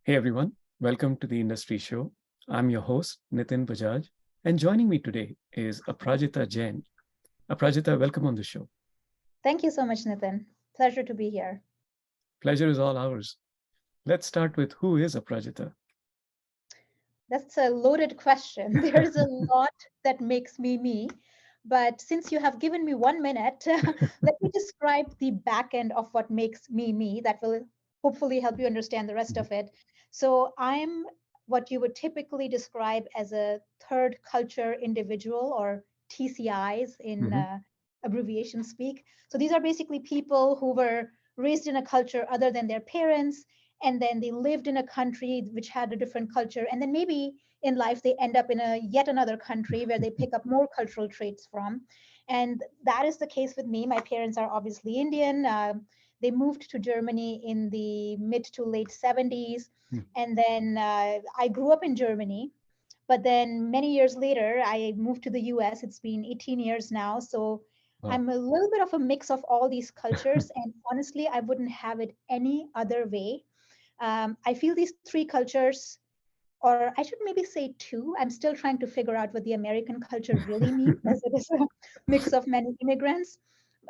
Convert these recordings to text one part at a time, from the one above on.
Hey everyone, welcome to the Industry Show. I'm your host, Nitin Bajaj, and joining me today is Aprajita Jain. Aprajita, welcome on the show. Thank you so much, Nitin. Pleasure to be here. Pleasure is all ours. Let's start with who is Aprajita? That's a loaded question. There's a lot that makes me me. But since you have given me 1 minute, let me describe the back end of what makes me me. That will hopefully help you understand the rest of it. So I'm what you would typically describe as a third culture individual, or TCIs in Mhm. abbreviation speak. So these are basically people who were raised in a culture other than their parents, and then they lived in a country which had a different culture, and then maybe in life they end up in a yet another country where they pick up more cultural traits from. And that is the case with me. My parents are obviously Indian. They moved to Germany in the mid to late 70s, Hmm. and then I grew up in Germany. But then many years later, I moved to the US. It's been 18 years now. So Wow. I'm a little bit of a mix of all these cultures. And honestly, I wouldn't have it any other way. I feel these three cultures, or I should maybe say two. I'm still trying to figure out what the American culture really means, as it is a mix of many immigrants,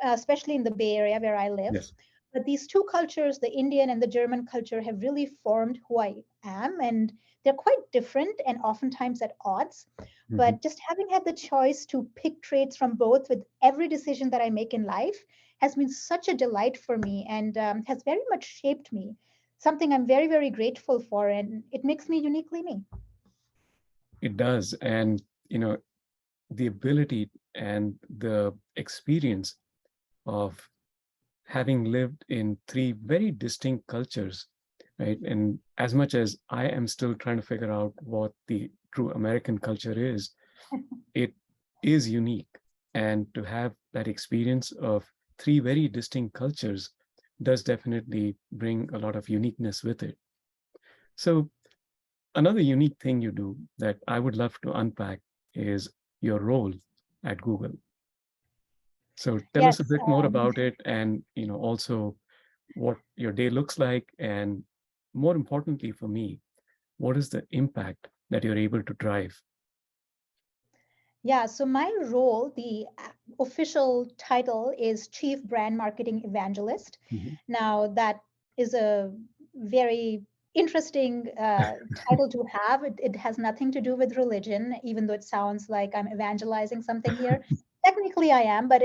especially in the Bay Area where I live. Yes. But these two cultures, the Indian and the German culture, have really formed who I am. And they're quite different and oftentimes at odds. Mhm. But just having had the choice to pick traits from both with every decision that I make in life has been such a delight for me, and has very much shaped me. Something I'm very, very grateful for, and it makes me uniquely me. It does. And, you know, the ability and the experience of having lived in three very distinct cultures, right? And as much as I am still trying to figure out what the true American culture is, it is unique. And to have that experience of three very distinct cultures does definitely bring a lot of uniqueness with it. So, another unique thing you do that I would love to unpack is your role at Google. So, tell us a Yes. bit more about it, and also what your day looks like, and more importantly for me, what is the impact that you're able to drive? Yeah, so my role, the official title is Chief Brand Marketing Evangelist. Mhm. Now, that is a very interesting title to have. It has nothing to do with religion, even though it sounds like I'm evangelizing something here. Technically, I am, but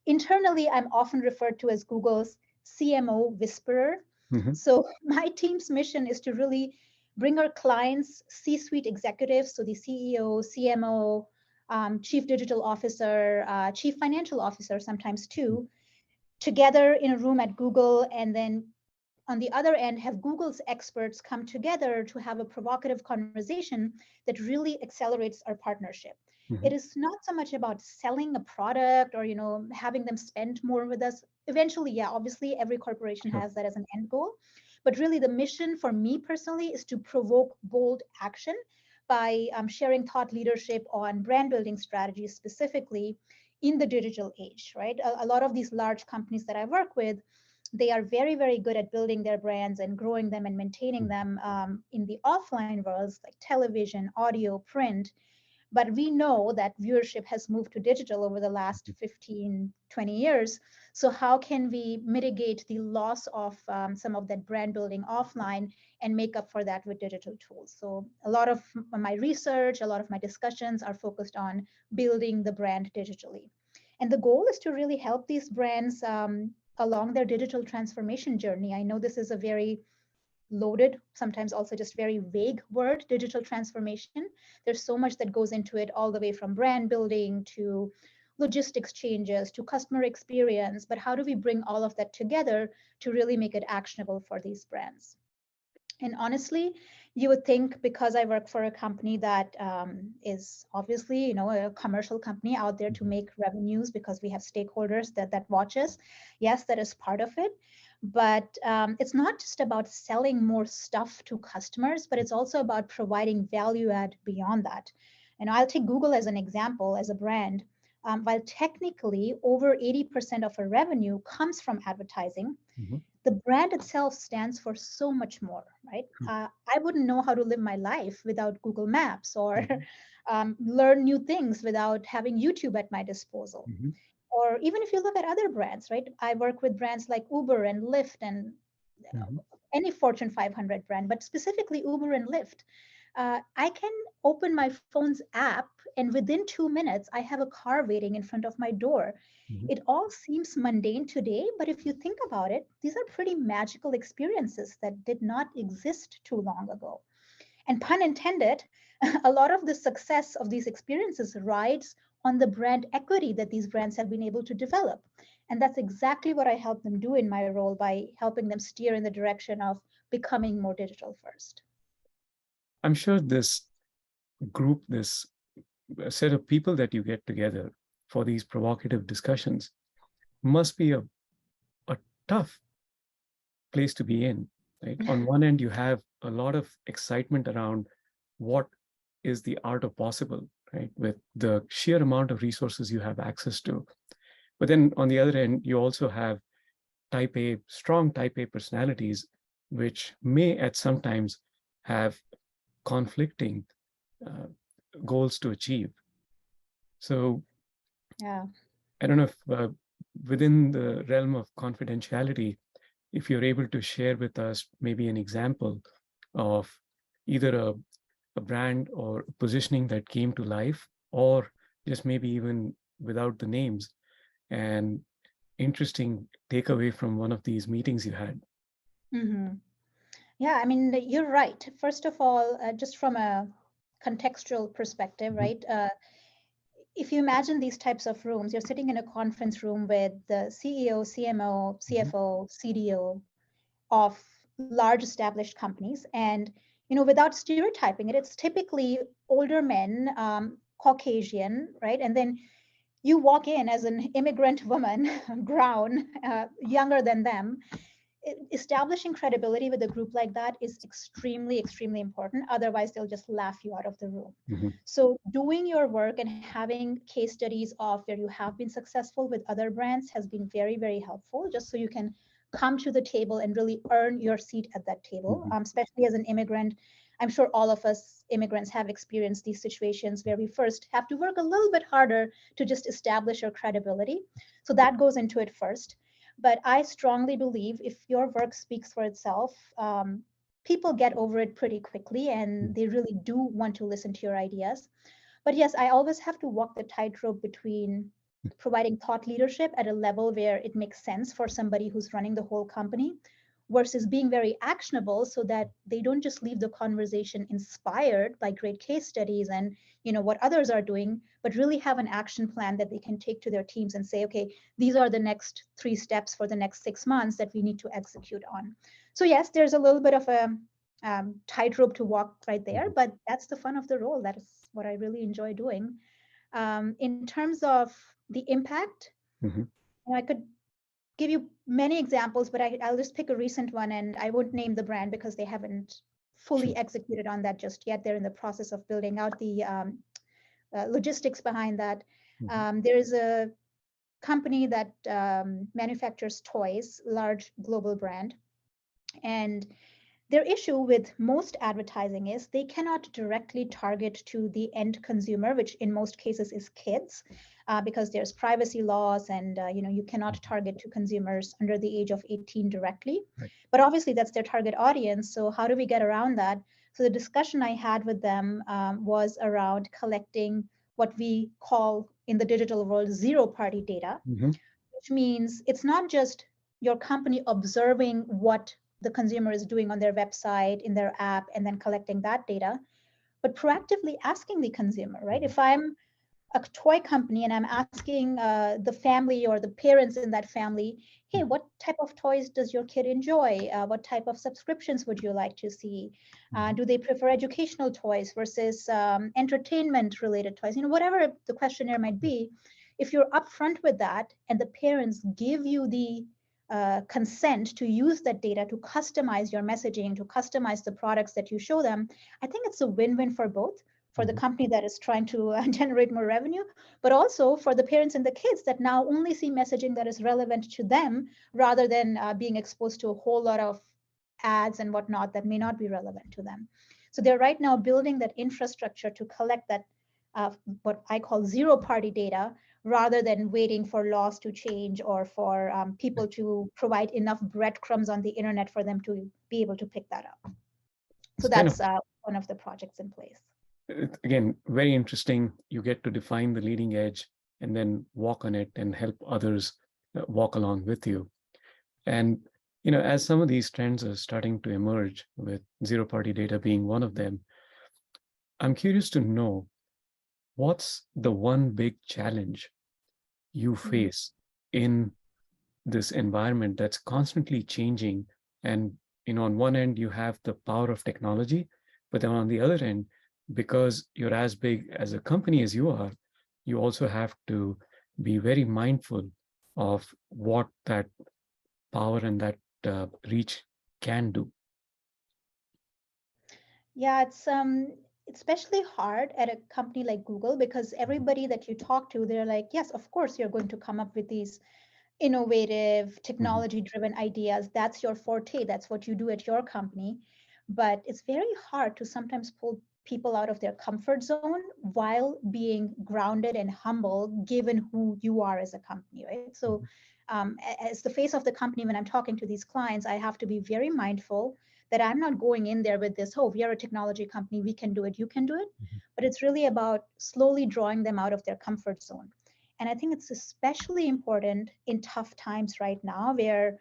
internally, I'm often referred to as Google's CMO whisperer. Mhm. So, my team's mission is to really bring our clients, C suite executives, so the CEO, CMO, chief digital officer, chief financial officer, sometimes too, together in a room at Google, and then on the other end, have Google's experts come together to have a provocative conversation that really accelerates our partnership. It Mhm. is not so much about selling a product or having them spend more with us. Eventually, yeah, obviously every corporation Sure. has that as an end goal. But really, the mission for me personally is to provoke bold action by sharing thought leadership on brand building strategies specifically in the digital age, right? A lot of these large companies that I work with, they are very, very good at building their brands and growing them and maintaining Mhm. them in the offline worlds like television, audio, print. But we know that viewership has moved to digital over the last 15, 20 years. So how can we mitigate the loss of some of that brand building offline and make up for that with digital tools? So a lot of my research, a lot of my discussions are focused on building the brand digitally. And the goal is to really help these brands along their digital transformation journey. I know this is a very loaded, sometimes also just very vague word, digital transformation. There's so much that goes into it, all the way from brand building to logistics changes to customer experience. But how do we bring all of that together to really make it actionable for these brands? And honestly, you would think because I work for a company that is obviously, a commercial company out there to Mhm. make revenues because we have stakeholders that watch us. Yes, that is part of it. But it's not just about selling more stuff to customers, but it's also about providing value add beyond that. And I'll take Google as an example, as a brand. While technically over 80% of our revenue comes from advertising, Mhm. the brand itself stands for so much more, right? True. I wouldn't know how to live my life without Google Maps, or Mhm. learn new things without having YouTube at my disposal. Mhm. Or even if you look at other brands, right? I work with brands like Uber and Lyft and Mhm. any Fortune 500 brand, but specifically Uber and Lyft. I can open my phone's app and within 2 minutes, I have a car waiting in front of my door. Mhm. It all seems mundane today, but if you think about it, these are pretty magical experiences that did not exist too long ago. And pun intended, a lot of the success of these experiences rides on the brand equity that these brands have been able to develop. And that's exactly what I help them do in my role by helping them steer in the direction of becoming more digital first. I'm sure this group, this set of people that you get together for these provocative discussions must be a tough place to be in, right? On one end, you have a lot of excitement around what is the art of possible, right? With the sheer amount of resources you have access to. But then on the other end, you also have type A, strong type A personalities, which may at sometimes have conflicting uh, goals to achieve. So Yeah. I don't know if within the realm of confidentiality, if you're able to share with us maybe an example of either a brand or positioning that came to life, or just maybe even without the names, and interesting takeaway from one of these meetings you had. Hmm. Yeah, I mean, you're right. First of all, just from a contextual perspective, Mhm. right? If you imagine these types of rooms, you're sitting in a conference room with the CEO, CMO, Mhm. CFO, CDO of large established companies. And, without stereotyping it, it's typically older men, Caucasian, right? And then you walk in as an immigrant woman, brown, younger than them. Establishing credibility with a group like that is extremely, extremely important. Otherwise, they'll just laugh you out of the room. Mhm. So, doing your work and having case studies of where you have been successful with other brands has been very, very helpful, just so you can come to the table and really earn your seat at that table, Mhm. especially as an immigrant. I'm sure all of us immigrants have experienced these situations where we first have to work a little bit harder to just establish our credibility. So, that goes into it first. But I strongly believe if your work speaks for itself, people get over it pretty quickly and they really do want to listen to your ideas. But yes, I always have to walk the tightrope between providing thought leadership at a level where it makes sense for somebody who's running the whole company versus being very actionable so that they don't just leave the conversation inspired by great case studies and what others are doing, but really have an action plan that they can take to their teams and say, okay, these are the next 3 steps for the next 6 months that we need to execute on. So yes, there's a little bit of a tightrope to walk right there, Mhm. but that's the fun of the role. That is what I really enjoy doing. In terms of the impact, Mhm. I could give you many examples, but I'll just pick a recent one, and I won't name the brand because they haven't Sure. fully executed on that just yet. They're in the process of building out the logistics behind that. Mhm. There is a company that manufactures toys, large global brand, and their issue with most advertising is they cannot directly target to the end consumer, which in most cases is kids, because there's privacy laws and you cannot Mhm. target to consumers under the age of 18 directly. Right. But obviously that's their target audience. So how do we get around that? So the discussion I had with them was around collecting what we call in the digital world zero party data, Mhm. which means it's not just your company observing what the consumer is doing on their website, in their app, and then collecting that data, but proactively asking the consumer, right? Mhm. If I'm a toy company and I'm asking the family or the parents in that family, hey, Mhm. what type of toys does your kid enjoy? What type of subscriptions would you like to see? Mhm. Do they prefer educational toys versus entertainment related toys? Whatever the questionnaire might be, if you're upfront with that and the parents give you the consent to use that data to customize your messaging, to customize the products that you show them, I think it's a win win for both. for the Mhm. company that is trying to generate more revenue, but also for the parents and the kids that now only see messaging that is relevant to them rather than being exposed to a whole lot of ads and whatnot that may not be relevant to them. So they're right now building that infrastructure to collect that what I call zero party data rather than waiting for laws to change or for people to provide enough breadcrumbs on the internet for them to be able to pick that up. So It's kind of, that's one of the projects in place. again, very interesting. You get to define the leading edge and then walk on it and help others walk along with you. And as some of these trends are starting to emerge, with zero party data being one of them, I'm curious to know, what's the one big challenge you Mm. face in this environment that's constantly changing? And on one end you have the power of technology, but then on the other end, because you're as big as a company as you are, you also have to be very mindful of what that power and that reach can do. Yeah, it's especially hard at a company like Google because Mhm. everybody that you talk to, they're like, yes, of course you're going to come up with these innovative, Mhm. technology driven ideas. That's your forte. That's what you do at your company. But it's very hard to sometimes pull people out of their comfort zone while being grounded and humble, given who you are as a company, right? So, Mhm. as the face of the company, when I'm talking to these clients, I have to be very mindful that I'm not going in there with this, oh, we are a technology company, we can do it, you can do it. Mhm. But it's really about slowly drawing them out of their comfort zone. And I think it's especially important in tough times right now where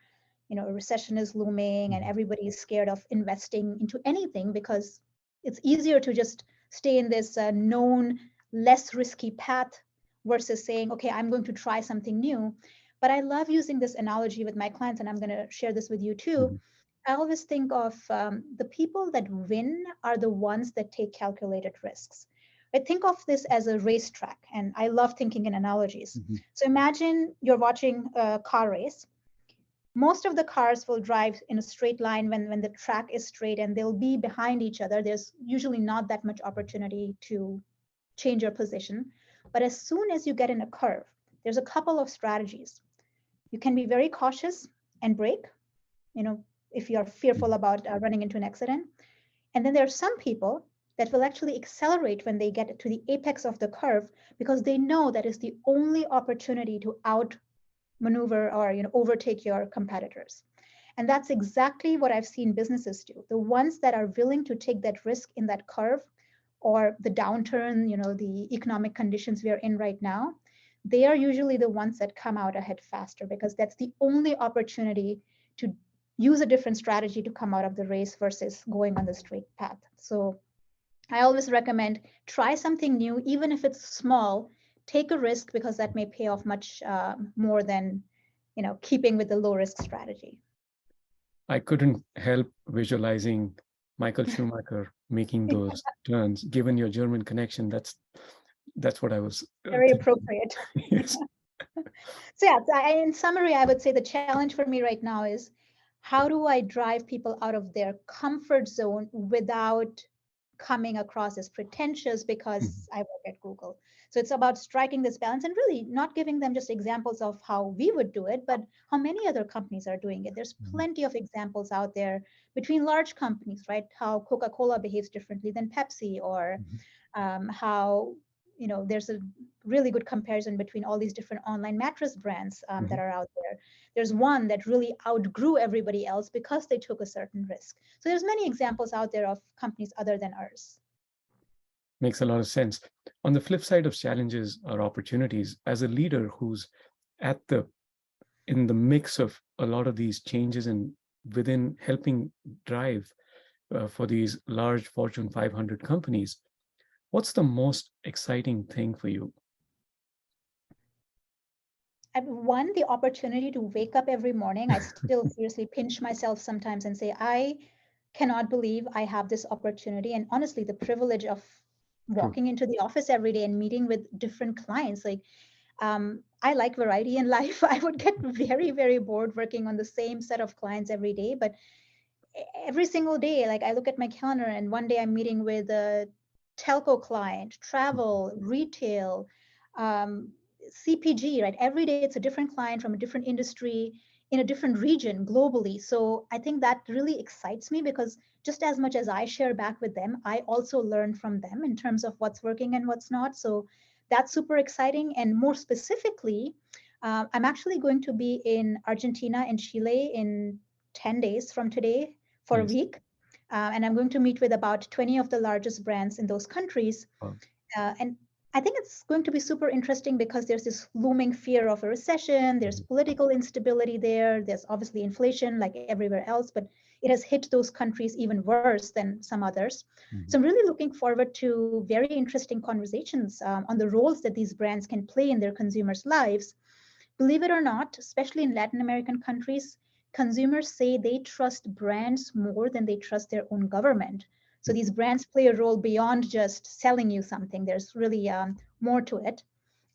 a recession is looming and Mhm. everybody is scared of investing into anything because it's easier to just stay in this known, less risky path versus saying, okay, I'm going to try something new. But I love using this analogy with my clients, and I'm going to share this with you too. Mhm. I always think of the people that win are the ones that take calculated risks. I think of this as a racetrack, and I love thinking in analogies. Mhm. So imagine you're watching a car race. Most of the cars will drive in a straight line when the track is straight and they'll be behind each other. There's usually not that much opportunity to change your position. But as soon as you get in a curve, there's a couple of strategies. You can be very cautious and brake, you know, if you're fearful Mhm. about running into an accident. And then there are some people that will actually accelerate when they get to the apex of the curve because they know that is the only opportunity to outmaneuver or overtake your competitors. And that's exactly what I've seen businesses do. The ones that are willing to take that risk in that curve or the downturn, the economic conditions we are in right now, they are usually the ones that come out ahead faster because that's the only opportunity to use a different strategy to come out of the race versus going on the straight path. So I always recommend try something new, even if it's small. Take a risk because that may pay off much more than keeping with the low risk strategy. I couldn't help visualizing Michael Schumacher making those turns. Given your German connection, that's what I was Very thinking. appropriate. Yes. So yeah, in summary, I would say the challenge for me right now is how do I drive people out of their comfort zone without coming across as pretentious Mhm. because I work at Google. So it's about striking this balance and really not giving them just examples of how we would do it, but how many other companies are doing it. There's Mhm. plenty of examples out there between large companies, right? How Coca-Cola behaves differently than Pepsi, or Mhm. how there's a really good comparison between all these different online mattress brands that Mhm. are out there. There's one that really outgrew everybody else because they took a certain risk. So there's many examples out there of companies other than ours. Makes a lot of sense. On the flip side of challenges are opportunities. As a leader who's at the in the mix of a lot of these changes and within helping drive for these large Fortune 500 companies, what's the most exciting thing for you? And one, the opportunity to wake up every morning, I still seriously pinch myself sometimes and say, I cannot believe I have this opportunity. And honestly, the privilege of True. walking into the office every day and meeting with different clients. Like, I like variety in life. I would get very, very bored working on the same set of clients every day. But every single day, like I look at my calendar and one day I'm meeting with telco client, travel, retail, CPG, right? Every day it's a different client from a different industry in a different region globally. So I think that really excites me because just as much as I share back with them, I also learn from them in terms of what's working and what's not. So that's super exciting. And more specifically, I'm actually going to be in Argentina and Chile in 10 days from today for a Nice. week. And I'm going to meet with about 20 of the largest brands in those countries. Wow. And I think it's going to be super interesting because there's this looming fear of a recession, there's Mhm. political instability there, there's obviously inflation like everywhere else, but it has hit those countries even worse than some others. So Mhm. I'm really looking forward to very interesting conversations on the roles that these brands can play in their consumers' lives. Believe it or not, especially in Latin American countries, consumers say they trust brands more than they trust their own government. So these brands play a role beyond just selling you something. There's really more to it.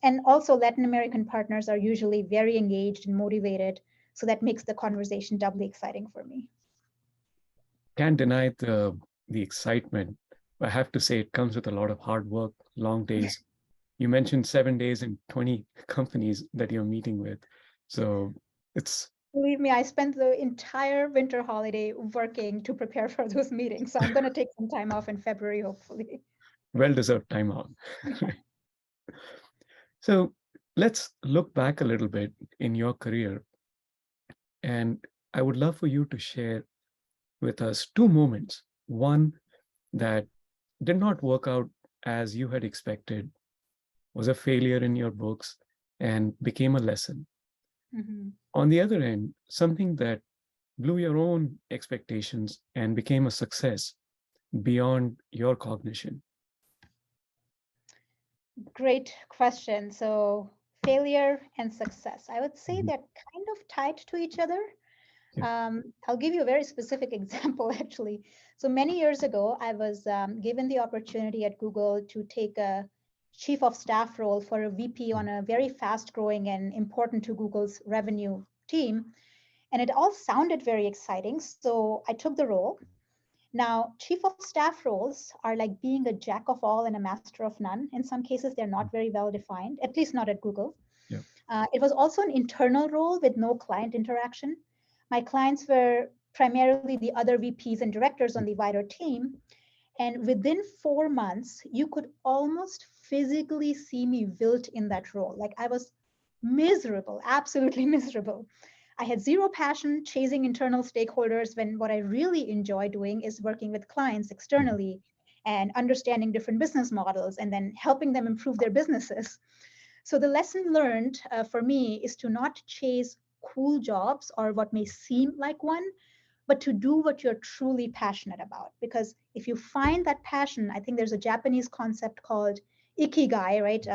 And also, Latin American partners are usually very engaged and motivated. So that makes the conversation doubly exciting for me. Can't deny the excitement. I have to say it comes with a lot of hard work, long days. You mentioned 7 days and 20 companies that you're meeting with. So it's Believe me, I spent the entire winter holiday working to prepare for those meetings. So I'm going to take some time off in February, hopefully. well-deserved time out. So let's look back a little bit in your career. And I would love for you to share with us two moments. One that did not work out as you had expected, was a failure in your books, and became a lesson. Mhm. On the other end, something that blew your own expectations and became a success beyond your cognition. Great question. So, failure and success, I would say Mhm. they're kind of tied to each other. Yeah. I'll give you a very specific example, actually. So, many years ago, I was given the opportunity at Google to take a chief of staff role for a VP on a very fast growing and important to Google's revenue team. And it all sounded very exciting. So, I took the role. Now, chief of staff roles are like being a jack of all and a master of none. In some cases, they're not very well defined, at least not at Google. Yeah. It was also an internal role with no client interaction. My clients were primarily the other VPs and directors on the wider team. And within 4 months, you could almost physically see me wilt in that role. Like I was miserable, absolutely miserable. I had zero passion chasing internal stakeholders when what I really enjoy doing is working with clients Mhm. externally and understanding different business models and then helping them improve their businesses. So the lesson learned for me is to not chase cool jobs or what may seem like one, but to do what you're truly passionate about. Because if you find that passion, I think there's a Japanese concept called ikigai, right?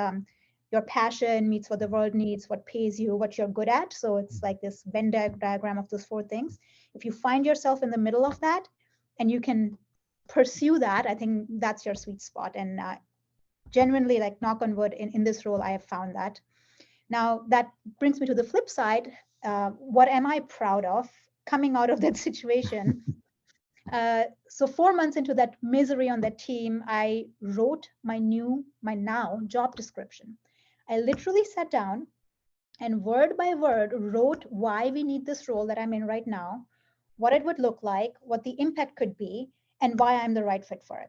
Your passion meets what the world needs, what pays you, what you're good at. So it's like this Venn diagram of those four things. If you find yourself in the middle of that and you can pursue that, I think that's your sweet spot. And genuinely, like knock on wood, in this role, I have found that. Now, that brings me to the flip side. What am I proud of coming out of that situation? So 4 months into that misery on that team, I wrote my now job description. I literally sat down and word by word wrote why we need this role that I'm in right now, what it would look like, what the impact could be, and why I'm the right fit for it.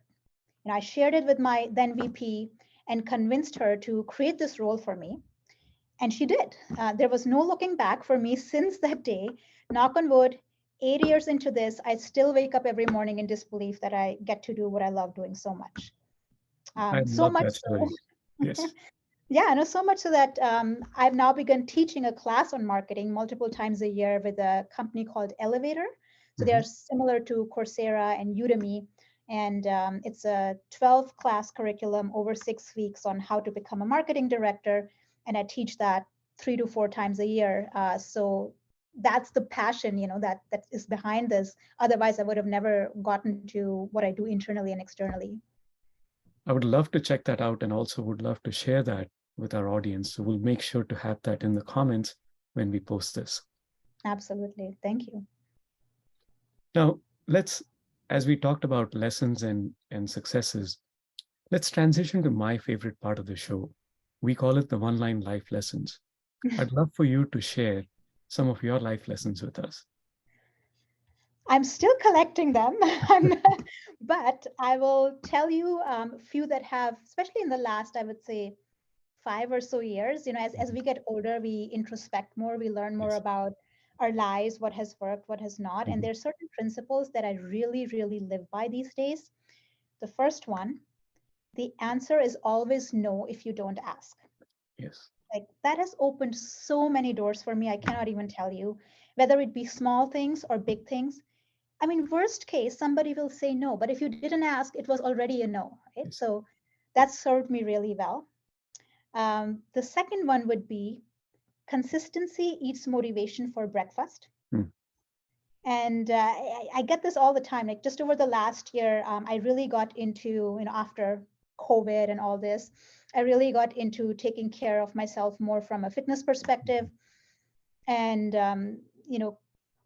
And I shared it with my then VP and convinced her to create this role for me. And she did. There was no looking back for me since that day. Knock on wood, 8 years into this, I still wake up every morning in disbelief that I get to do what I love doing so much. I So love much that so, story. Yes. yeah, no, so much so that I've now begun teaching a class on marketing multiple times a year with a company called Elevator. So they are Mhm. similar to Coursera and Udemy. And it's a 12 class curriculum over 6 weeks on how to become a marketing director. And I teach that 3 to 4 times a year. So that's the passion, that is behind this. Otherwise, I would have never gotten to what I do internally and externally. I would love to check that out and also would love to share that with our audience. So we'll make sure to have that in the comments when we post this. Absolutely. Thank you. Now, let's, as we talked about lessons and successes, Let's transition to my favorite part of the show. We call it the one-line life lessons. I'd love for you to share some of your life lessons with us. I'm still collecting them, but I will tell you a few that have, especially in the last, I would say, 5 or so years. As we get older, we introspect more, we learn more Yes. about our lives, what has worked, what has not. And Mhm. there's certain principles that I really, really live by these days. The first one, the answer is always no if you don't ask. Yes. Like that has opened so many doors for me. I cannot even tell you, whether it be small things or big things. I mean, worst case, somebody will say no, but if you didn't ask, it was already a no, right? Yes. So that served me really well. The second one would be consistency eats motivation for breakfast. Mm. And I get this all the time. Like just over the last year, I really got into, after COVID and all this, I really got into taking care of myself more from a fitness perspective. Mhm. And,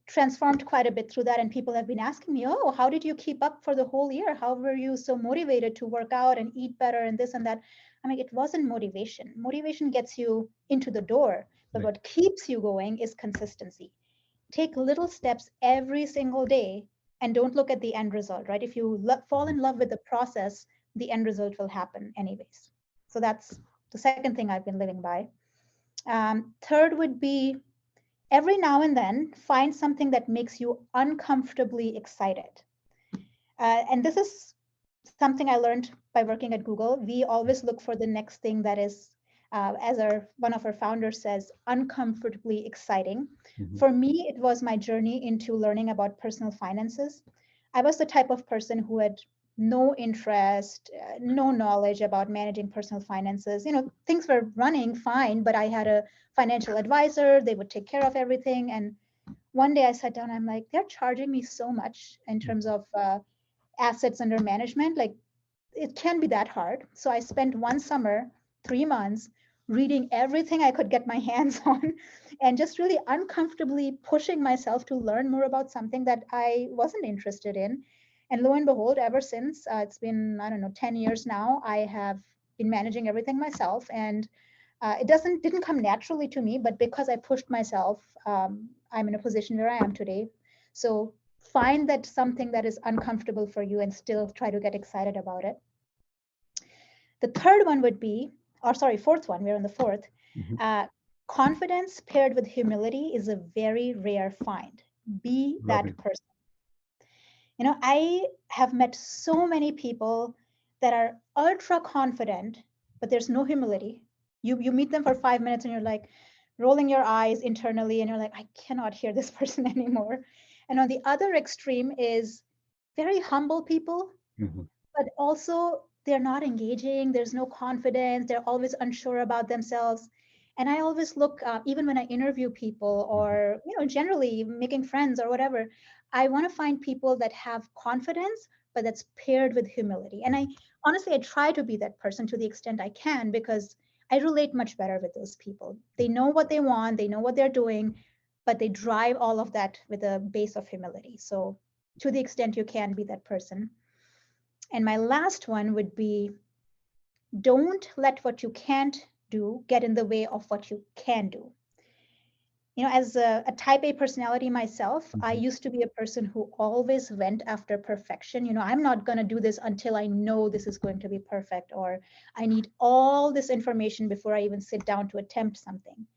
transformed quite a bit through that. And people have been asking me, oh, how did you keep up for the whole year? How were you so motivated to work out and eat better and this and that? I mean, it wasn't motivation. Motivation gets you into the door, but Right. what keeps you going is consistency. Take little steps every single day and don't look at the end result, right? If you fall Mhm. in love with the process, the end result will happen anyways. So that's the second thing I've been living by. Third would be every now and then find something that makes you uncomfortably excited. And this is something I learned by working at Google. We always look for the next thing that is, as our one of our founders says, uncomfortably exciting. Mhm. For me, it was my journey into learning about personal finances. I was the type of person who had no interest, no knowledge about managing personal finances. Things were running fine, but I had a financial advisor. They would take care of everything. And one day I sat down, I'm like, they're charging me so much in terms Mhm. of assets under management. Like it can be that hard. So I spent one summer, 3 months, reading everything I could get my hands on and just really uncomfortably pushing myself to learn more about something that I wasn't interested in. And lo and behold, ever since, it's been, I don't know, 10 years now, I have been managing everything myself. And it didn't come naturally to me, but because I pushed myself, I'm in a position where I am today. So find that something that is uncomfortable for you and still try to get excited about it. The third one would be, or sorry, fourth one, we're on the fourth. Mhm. Uh, Confidence paired with humility is a very rare find. Be Love that it. person. I have met so many people that are ultra confident, but there's no humility. You meet them for 5 minutes and you're like rolling your eyes internally and you're like, I cannot hear this person anymore. And on the other extreme is very humble people, Mhm. but also they're not engaging. There's no confidence. They're always unsure about themselves. And I always look, even when I interview people Mhm. or, generally making friends or whatever, I want to find people that have confidence, but that's paired with humility. And I Mhm. honestly, I try to be that person to the extent I can because I relate much better with those people. They know what they want, they know what they're doing, but they drive all of that with a base of humility. So to the extent you can be that person. And my last one would be don't let what you can't do get in the way of what you can do. As a type A personality myself, I Mhm. used to be a person who always went after perfection. I'm not going to do this until I know this is going to be perfect, or I need all this information before I even sit down to attempt something.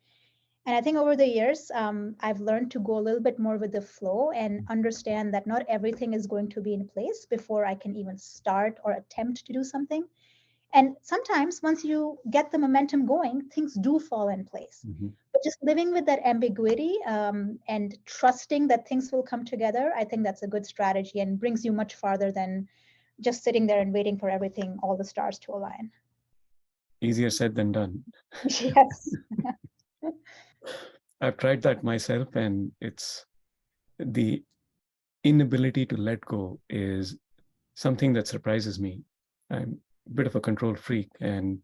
And I think over the years, I've learned to go a little bit more with the flow and understand that not everything is going to be in place before I can even start or attempt to do something. And sometimes once you get the momentum going, things do fall in place. Mhm. But just living with that ambiguity and trusting that things will come together, I think that's a good strategy and brings you much farther than just sitting there and waiting for everything, all the stars to align. Easier said than done. Yes. I've tried that myself, and it's the inability to let go is something that surprises me. I'm a bit of a control freak, and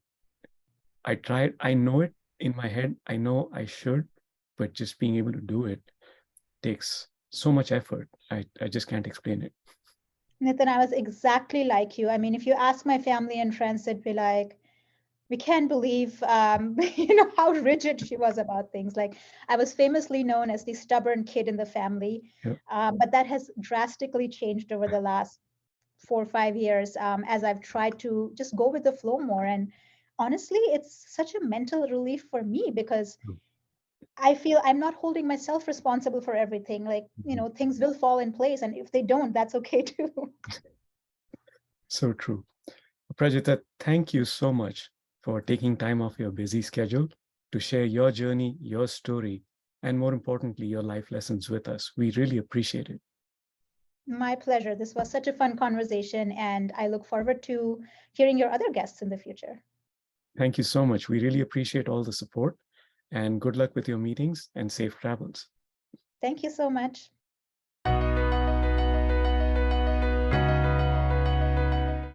I know it in my head, I know I should, but just being able to do it takes so much effort. I just can't explain it. Nitin, I was exactly like you. I mean, if you ask my family and friends, they'd be like, we can't believe how rigid she was about things. Like, I was famously known as the stubborn kid in the family, Yep. but that has drastically changed over the last 4 or 5 years, as I've tried to just go with the flow more. And honestly, it's such a mental relief for me because I feel I'm not holding myself responsible for everything. Like, Mhm. things will fall in place, and if they don't, that's okay too. So true. Prajita, thank you so much for taking time off your busy schedule to share your journey, your story, and more importantly, your life lessons with us. We really appreciate it. My pleasure. This was such a fun conversation, and I look forward to hearing your other guests in the future. Thank you so much. We really appreciate all the support and good luck with your meetings and safe travels. Thank you so much.